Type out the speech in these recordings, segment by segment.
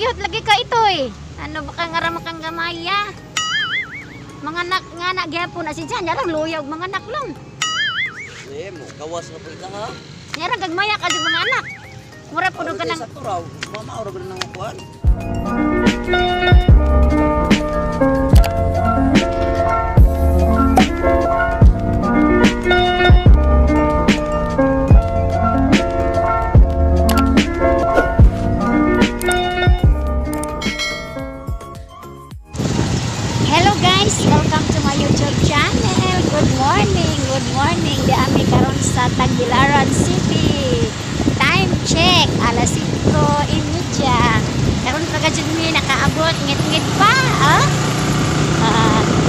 cute lagi ka ito eh. Ano baka nga kang gamaya? Mga anak gyapon na si Jan, yarang luyog mga anak lang. Mo, gawas na po ita ha. Yarang gagmaya ka jud mga anak. Mura puno ka nang sa turaw, mama ora ba nang kuan? Hello guys, welcome to my YouTube channel. Good morning. Di ami karon sa Tagbilaran City. Time check, alas 5:30. Karon pa gajud mi nakaabot ngit-ngit pa,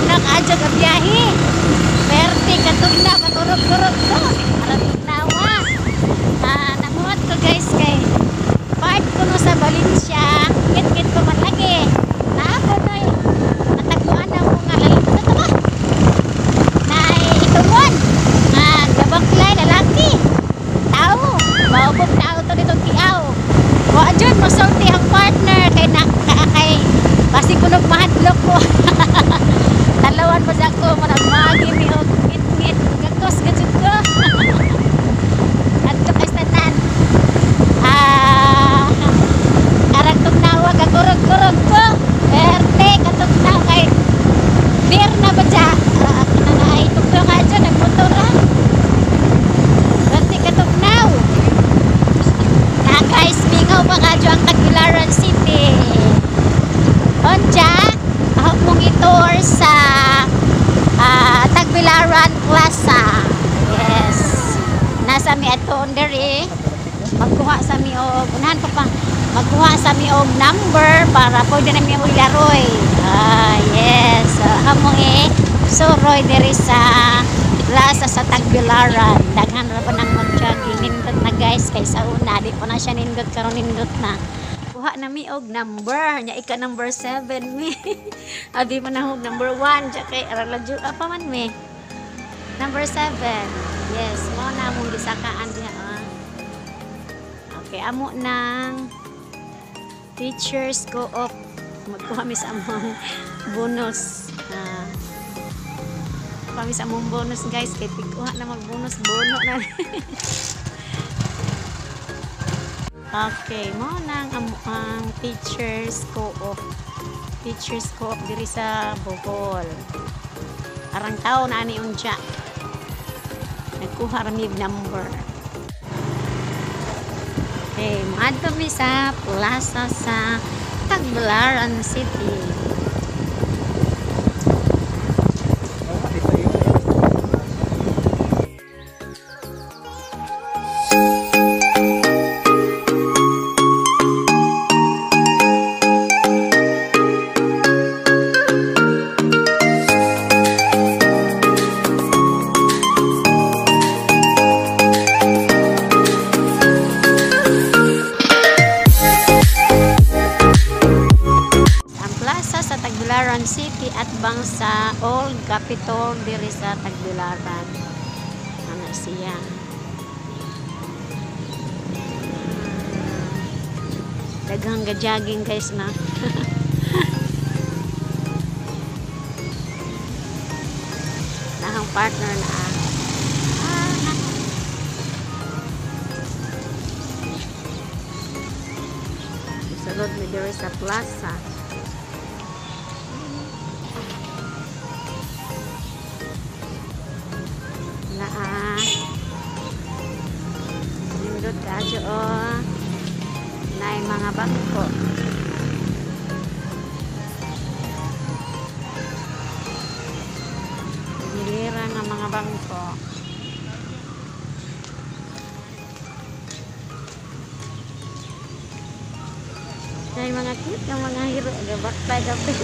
nakaadyo ka biyahe. Perti katugnaw katurog-turog ko. Tugnawa. Namuot ko guys kay part ko no sa Valencia. Ngit-ngit ko man lagi. Naabot na natagpuan na mo nga lalaki. Ano ba? Na itumon. Gabaklay lalaki. Tao. Baubog tao to dito tiaw. Wa jud masulti ang partner kay kay basi kunog mahadlok ko. Talawan pa sa ko managmagi mi og ngit-ngit gagos gajud ko. Adto kay tanan. Arag tugnawa kagurog-gurog ko. Erte katugnaw kay beer na ba dya? Ay tugnaw ka dyan, nagmotor ha. Erte katugnaw. Guys, mingaw pa ka dyan ang Tagbilaran City. Onja, ako mong itour sa Tagbilaran Plaza. Yes. Nasa mi ato under eh. Magkuha sa mi og unahan pa magkuha sa mi og number para pwede na mi ilaroy. Yes. Among suroy diri sa plaza sa Tagbilaran. Daghan ra pa nang mag-jogging nindot na guys kay sa una di pa na siya nindot karon nindot na. Kuha na mi og number nya ika number 7 mi. Abi man na og number 1 ja kay aralaju apa man mi. Number 7. Yes, mo na mong gisakaan diha. Okay, amo nang Teachers Co-op. Magkuha mi sa among bonus. Kami sa among bonus guys. Kaya tikuha na mag-bonus. Bono na. Okay, mo nang ang Teachers Co-op. Teachers Co-op diri sa Bohol. Arang tao na ani unja. Nagkuha rami number. Okay, maadto mi sa plaza sa Tagbilaran City. Tagbilaran City at bang sa Old Capitol diri sa Tagbilaran. Ano siya? Daghang ga-jogging guys na. Nahang partner na. Sulod mi diri sa plaza. Nindot kadyo na mga bangko. Nilira ng mga bangko. Ay mga cute ng mga hero. Gabak-tagapin.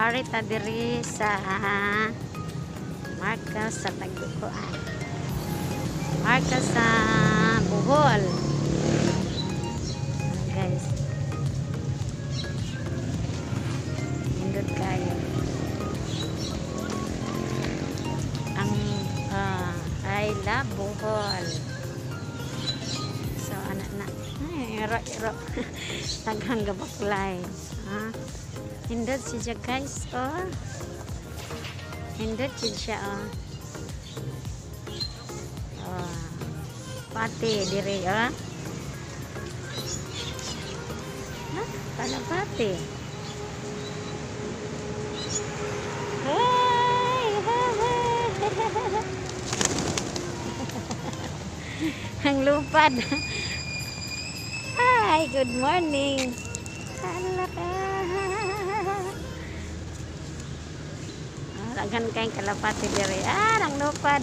Arita diri sa markas sa Tagdukuan. Markas sa Bohol. Guys. Indot kayo. Ang I love Bohol. iro-iro. Taghang gabaklay. Ha? Hindot siya guys. Oh. Hindot siya. Oh. Oh. Pati diri. Oh. Ha? Kalapati. Ang lupad. Hi, good morning. Laghan kayong kalapati diri. Ang lupad.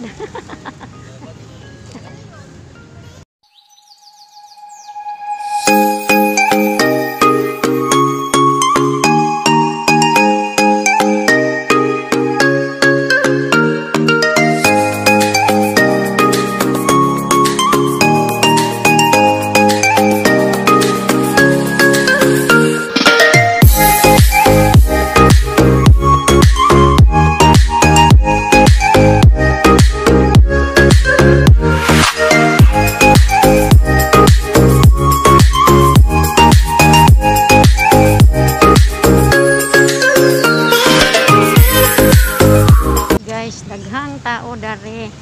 Daghang tao dari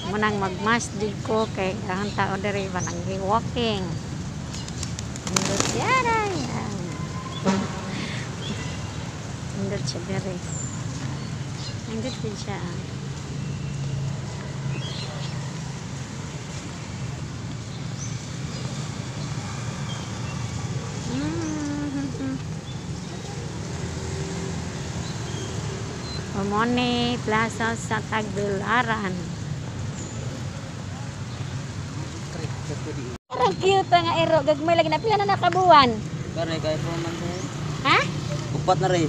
munang magmasjid ko kay daghang tao dari banang walking. Indot siya yan. Indot siya dari. Indot din siya. Momone Plaza sa Tagbilaran. Ang cute nga ero. Gagmay lagi na pila na nakabuwan. Karay kay po man rin. Ha? Upat na rin.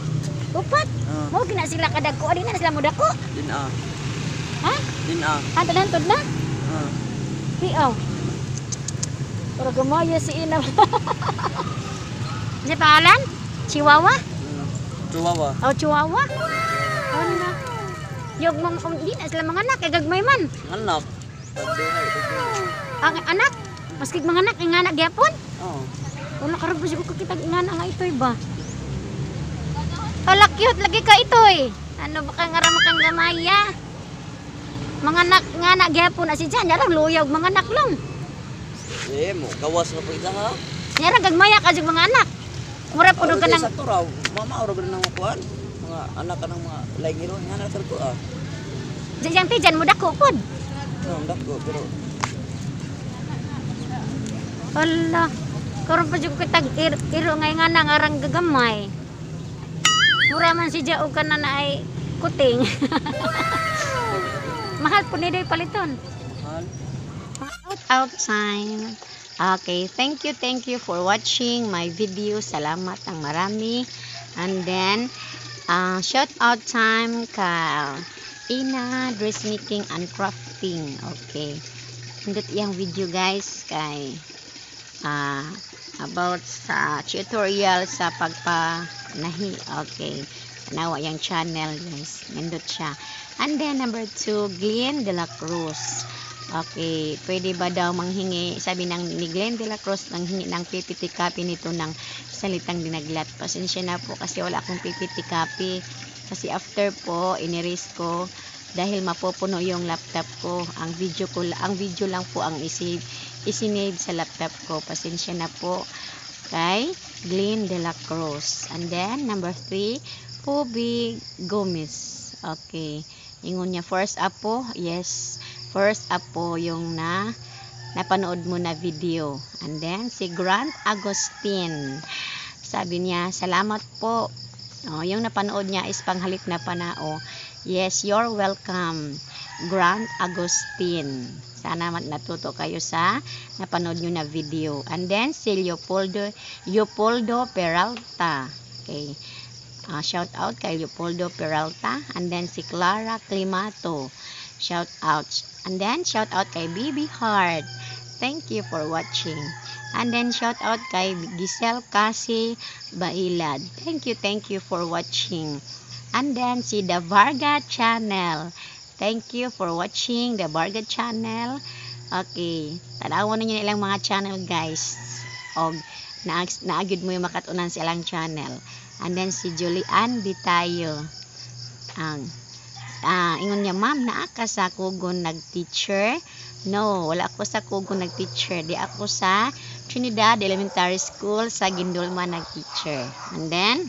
Upat? Mo gina sila kadagko. Adi na sila mudako. Din ah. Ha? Din ah. Hantod na? Hiaw. Pero gumaya si Ina. Ano pangalan? Chihuahua? Chihuahua. Oh, Chihuahua? Ano? Yung mga hindi na sila mga anak, gagmay man. Anak. Ang anak? Maski mga anak, yung anak gyapon? Oo. Wala karag ba siguro kita nga nga ito'y ba? Hala, cute lagi ka ito'y. Ano ba kang arama kang gamaya? Mga anak nga anak gyapon na si Jan, yarang luyag mga anak lang. Mo, gawas na po ita ha. Yarang gagmaya ka mga anak. Mura po doon ka ng... Sa turaw, mama ora ba nang kuan? Mga anak ka ng mga laing hero nga na sa ko ah. Diyan tijan mo dako pod. Dako pero Hala, karon pa jud ko kitag iro ngay nga nang arang gagamay. Mura man si Jao ka na ay kuting. Mahal po ni day paliton. mahal. Out time. Okay, thank you for watching my video. Salamat ang marami. And then shout out time ka Ina dressmaking and crafting. Okay. Indot iyang video guys kay about sa tutorial sa pagpanahi. Okay. Nawa yung channel guys. Indot siya. And then number 2, Glenn de la Cruz. Okay, pwede ba daw manghingi, sabi ni Glenn de la Cruz, nanghingi ng PPT copy nito ng salitang dinaglat. Pasensya na po kasi wala akong PPT copy. Kasi after po, iniris ko dahil mapupuno yung laptop ko. Ang video lang po ang isinave sa laptop ko. Pasensya na po kay Glenn de la Cruz. And then, number 3, Pubi Gomez. Okay. Ingon niya, first up po, yes. First up po yung napanood mo na video. And then, si Grant Agustin. Sabi niya, salamat po. Yung napanood niya is panghalip na panao. Yes, you're welcome. Grant Agustin. Sana natuto kayo sa napanood nyo na video. And then, si Leopoldo Peralta. Okay. Shout out kay Leopoldo Peralta. And then, si Clara Climato. Shout out. And then, shout out kay Bibi Hart. Thank you for watching. And then, shout out kay Giselle Kasi Bailad. Thank you for watching. And then, si The Varga Channel. Thank you for watching The Varga Channel. Okay. Tanawan ninyo ilang mga channel, guys. og naagid mo yung makatunan sa ilang channel. And then si Julian Bitayo ang ingon niya, ma'am, naa ka sa Kugon nag-teacher? No, wala ako sa Kugon nag-teacher. Di ako sa Trinidad Elementary School sa Gindulman nag-teacher. And then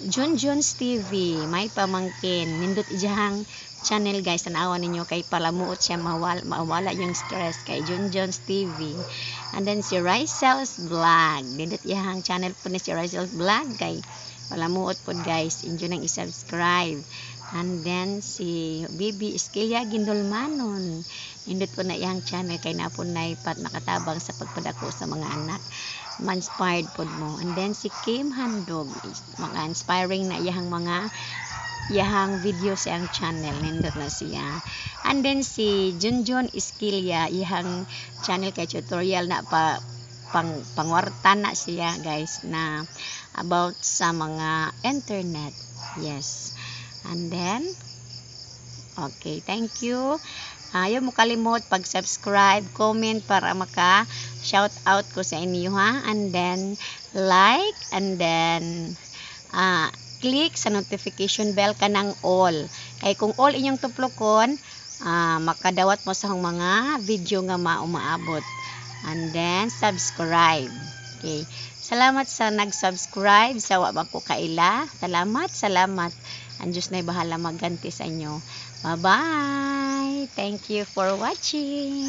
Junjun's TV, may pamangkin. Nindot ijahang channel guys, tanawan ninyo kay palamuot siya mawala yung stress kay Junjun's TV. And then si Rizel's Vlog. Nindot ijahang channel po ni si Rizel's Vlog kay palamuot po guys. Inyo nang i-subscribe. And then si Bibi Esquilla Gindulmanon. Nindot po na iyang channel kay napon na pat nakatabang sa pagpadako sa mga anak. Ma-inspired po mo. And then si Kim Handog, mga inspiring na iyahang video sa iyang channel. Nindot na siya. And then si Junjun Esquilla, iyahang channel kay tutorial na pangwarta na siya guys na about sa mga internet. Yes. And then okay, thank you. Ayaw mo kalimot pag-subscribe, comment para maka-shout out ko sa inyo ha. And then like, and then click sa notification bell kanang all. Kay kung all inyong tuplokon, makadawat mo sa mga video nga umaabot. And then subscribe. Okay. Salamat sa nag-subscribe sa wa ko kaila. Salamat. Ang Diyos na'y bahala magganti sa inyo. Bye-bye. Thank you for watching.